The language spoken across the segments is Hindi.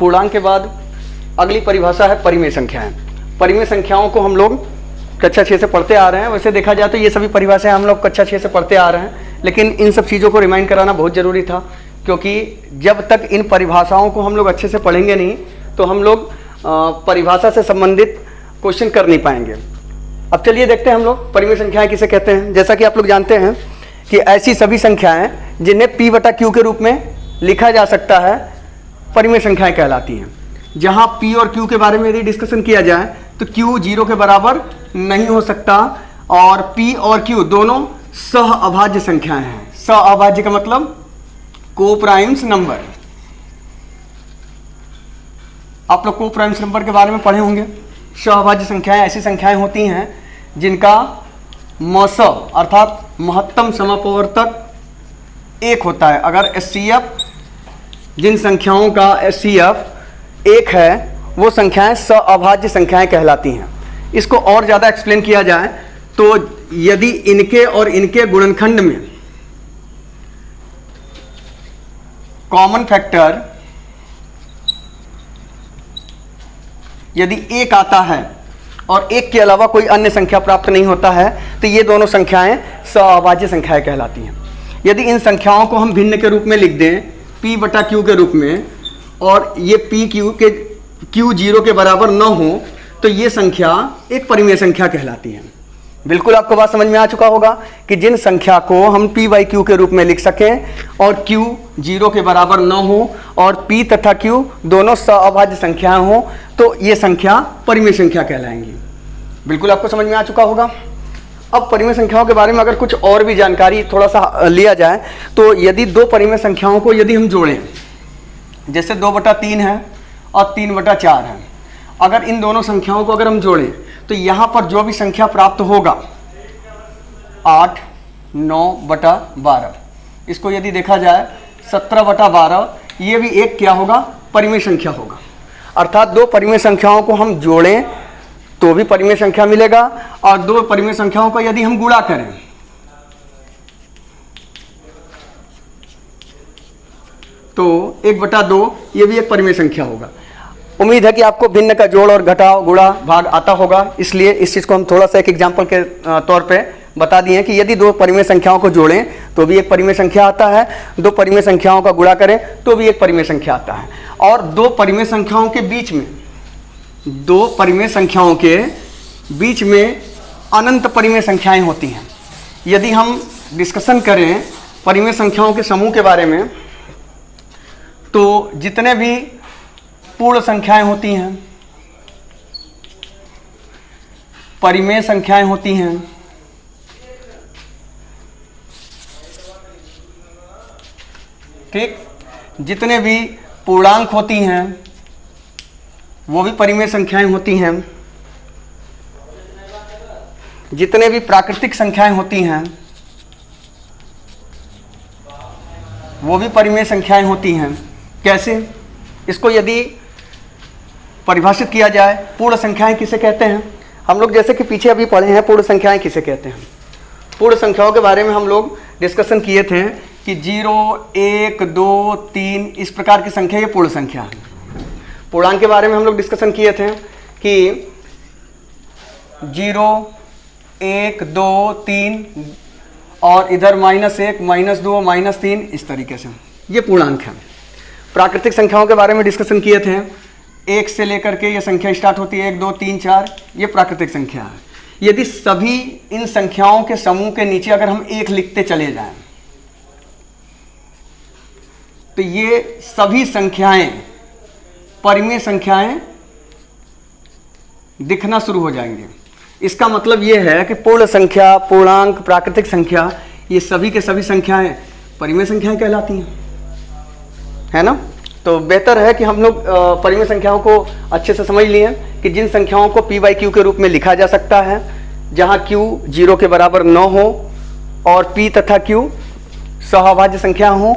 पूर्णांक के बाद अगली परिभाषा है परिमेय संख्याएं। परिमेय संख्याओं को हम लोग कक्षा 6 से पढ़ते आ रहे हैं। वैसे देखा जाए तो ये सभी परिभाषाएं हम लोग कक्षा 6 से पढ़ते आ रहे हैं, लेकिन इन सब चीज़ों को रिमाइंड कराना बहुत ज़रूरी था, क्योंकि जब तक इन परिभाषाओं को हम लोग अच्छे से पढ़ेंगे नहीं तो हम लोग परिभाषा से संबंधित क्वेश्चन कर नहीं पाएंगे। अब चलिए देखते हैं हम लोग परिमेय संख्याएं किसे कहते हैं। जैसा कि आप लोग जानते हैं कि ऐसी सभी संख्याएं जिन्हें P बटा Q के रूप में लिखा जा सकता है परिमेय संख्याएं कहलाती हैं। जहां P और Q के बारे में यदि डिस्कशन किया जाए तो Q 0 के बराबर नहीं हो सकता और P और Q दोनों सह अभाज्य संख्याएं हैं। सह अभाज्य का मतलब को प्राइम्स नंबर। आप लोग को प्राइम्स नंबर के बारे में पढ़े होंगे। सह अभाज्य संख्याएं ऐसी संख्याएं होती हैं जिनका मस अर्थात महत्तम समापवर्तक 1 होता है। अगर HCF जिन संख्याओं का HCF 1 है वो संख्याएं सअभाज्य संख्याएं कहलाती हैं। इसको और ज़्यादा एक्सप्लेन किया जाए तो यदि इनके और इनके गुणनखंड में कॉमन फैक्टर यदि 1 आता है और 1 के अलावा कोई अन्य संख्या प्राप्त नहीं होता है तो ये दोनों संख्याएं सअभाज्य संख्याएं कहलाती हैं। यदि इन संख्याओं को हम भिन्न के रूप में लिख दें P बटा Q के रूप में और ये P Q 0 के बराबर न हो तो ये संख्या एक परिमेय संख्या कहलाती है। बिल्कुल आपको बात समझ में आ चुका होगा कि जिन संख्या को हम P बाई Q के रूप में लिख सकें और Q 0 के बराबर न हो और P तथा Q दोनों सअभाज्य संख्याएं हो तो ये संख्या परिमेय संख्या कहलाएंगी। बिल्कुल आपको समझ में आ चुका होगा। अब परिमेय संख्याओं के बारे में अगर कुछ और भी जानकारी थोड़ा सा लिया जाए तो यदि दो परिमेय संख्याओं को यदि हम जोड़ें, जैसे 2/3 है और 3/4 है, अगर इन दोनों संख्याओं को अगर हम जोड़ें तो यहाँ पर जो भी संख्या प्राप्त होगा 8, 9/12, इसको यदि देखा जाए 17/12, ये भी एक क्या होगा परिमेय संख्या होगा। अर्थात दो परिमेय संख्याओं को हम जोड़ें तो भी परिमेय संख्या मिलेगा और दो परिमेय संख्याओं का यदि हम गुणा करें तो 1/2 ये भी एक परिमेय संख्या होगा। उम्मीद है कि आपको भिन्न का जोड़ और घटाव गुणा भाग आता होगा, इसलिए इस चीज़ को हम थोड़ा सा एक एग्जाम्पल के तौर पे बता दिए कि यदि दो परिमेय संख्याओं को जोड़ें तो भी एक परिमेय संख्या आता है, दो परिमेय संख्याओं का गुणा करें तो भी एक परिमेय संख्या आता है। और दो परिमेय संख्याओं के बीच में अनंत परिमेय संख्याएं होती हैं। यदि हम डिस्कशन करें परिमेय संख्याओं के समूह के बारे में तो जितने भी पूर्ण संख्याएं होती हैं, परिमेय संख्याएं होती हैं, ठीक, जितने भी पूर्णांक होती हैं वो भी परिमेय संख्याएं होती हैं, जितने भी प्राकृतिक संख्याएं होती हैं वो भी परिमेय संख्याएं होती हैं। कैसे? इसको यदि परिभाषित किया जाए, पूर्ण संख्याएं किसे कहते हैं? हम लोग जैसे कि पीछे अभी पढ़े हैं पूर्ण संख्याएं किसे कहते हैं। पूर्ण संख्याओं के बारे में हम लोग डिस्कशन किए थे कि 0, 1, 2, 3 इस प्रकार की संख्या ये पूर्ण संख्या है। पूर्णांक के बारे में हम लोग डिस्कशन किए थे कि 0, 1, 2, 3 और इधर -1, -2, -3 इस तरीके से ये पूर्णांक है। प्राकृतिक संख्याओं के बारे में डिस्कशन किए थे, 1 से लेकर के ये संख्या स्टार्ट होती है, 1, 2, 3, 4 ये प्राकृतिक संख्या है। यदि सभी इन संख्याओं के समूह के नीचे अगर हम 1 लिखते चले जाएं तो ये सभी संख्याएं परिमेय संख्याएं दिखना शुरू हो जाएंगे। इसका मतलब ये है कि पूर्ण संख्या, पूर्णांक, प्राकृतिक संख्या ये सभी के सभी संख्याएं परिमेय संख्याएं कहलाती हैं, है ना। तो बेहतर है कि हम लोग परिमेय संख्याओं को अच्छे से समझ लिए कि जिन संख्याओं को P बाई Q के रूप में लिखा जा सकता है, जहां Q 0 के बराबर न हो और P तथा Q सहअभाज्य संख्या हो,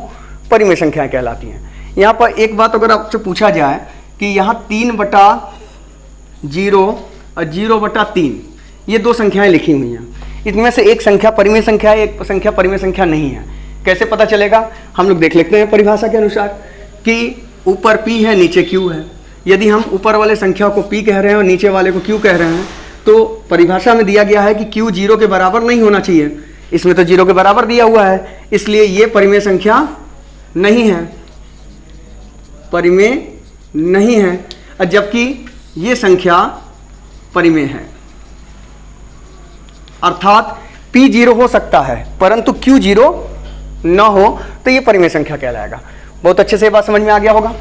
परिमेय संख्याएं कहलाती हैं। यहाँ पर एक बात अगर आपसे पूछा जाए कि यहाँ 3/0 और 0/3 ये दो संख्याएं लिखी हुई हैं, इनमें से एक संख्या परिमेय संख्या है, एक संख्या परिमेय संख्या नहीं है। कैसे पता चलेगा? हम लोग देख लेते हैं परिभाषा के अनुसार कि ऊपर p है, नीचे q है। यदि हम ऊपर वाले संख्या को p कह रहे हैं और नीचे वाले को q कह रहे हैं, तो परिभाषा में दिया गया है कि q 0 के बराबर नहीं होना चाहिए। इसमें तो 0 के बराबर दिया हुआ है, इसलिए ये परिमेय संख्या नहीं है, परिमेय नहीं है। और जबकि ये संख्या परिमेय है, अर्थात p 0 हो सकता है परंतु q 0 न हो, तो ये परिमेय संख्या कहलाएगा। बहुत अच्छे से ये बात समझ में आ गया होगा।